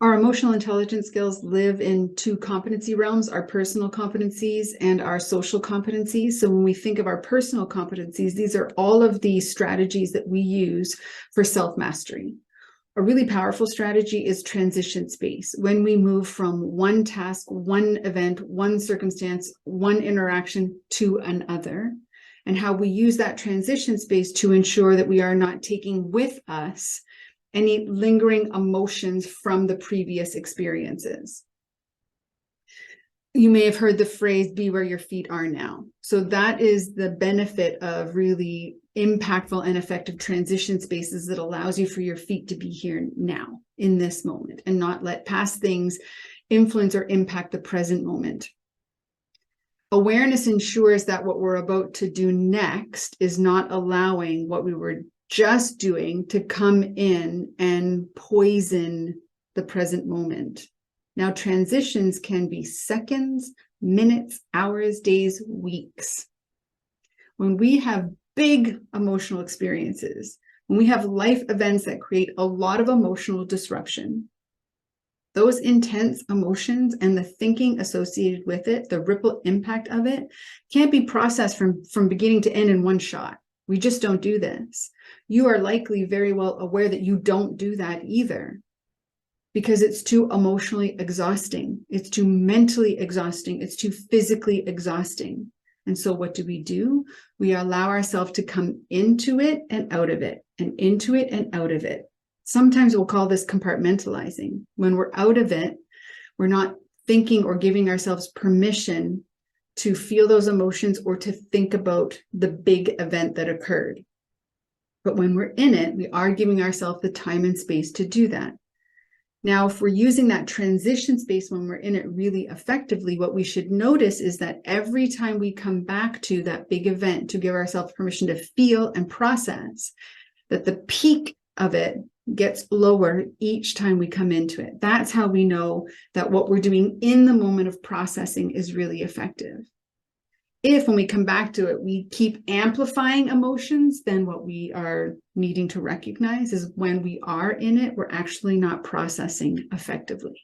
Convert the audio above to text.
Our emotional intelligence skills live in two competency realms, our personal competencies and our social competencies. So when we think of our personal competencies, these are all of the strategies that we use for self-mastery. A really powerful strategy is transition space. When we move from one task, one event, one circumstance, one interaction to another, and how we use that transition space to ensure that we are not taking with us any lingering emotions from the previous experiences. You may have heard the phrase, be where your feet are now. So that is the benefit of really impactful and effective transition spaces that allows you for your feet to be here now in this moment and not let past things influence or impact the present moment. Awareness ensures that what we're about to do next is not allowing what we were just doing to come in and poison the present moment. Now, transitions can be seconds, minutes, hours, days, weeks. When we have big emotional experiences, when we have life events that create a lot of emotional disruption, those intense emotions and the thinking associated with it, the ripple impact of it, can't be processed from beginning to end in one shot. We just don't do this. You are likely very well aware that you don't do that either, because it's too emotionally exhausting. It's too mentally exhausting. It's too physically exhausting. And so what do? We allow ourselves to come into it and out of it, and into it and out of it. Sometimes we'll call this compartmentalizing. When we're out of it, we're not thinking or giving ourselves permission to feel those emotions or to think about the big event that occurred. But when we're in it, we are giving ourselves the time and space to do that. Now, if we're using that transition space when we're in it really effectively, what we should notice is that every time we come back to that big event to give ourselves permission to feel and process, that the peak of it gets lower each time we come into it. That's how we know that what we're doing in the moment of processing is really effective. If, when we come back to it, we keep amplifying emotions, then what we are needing to recognize is when we are in it, we're actually not processing effectively.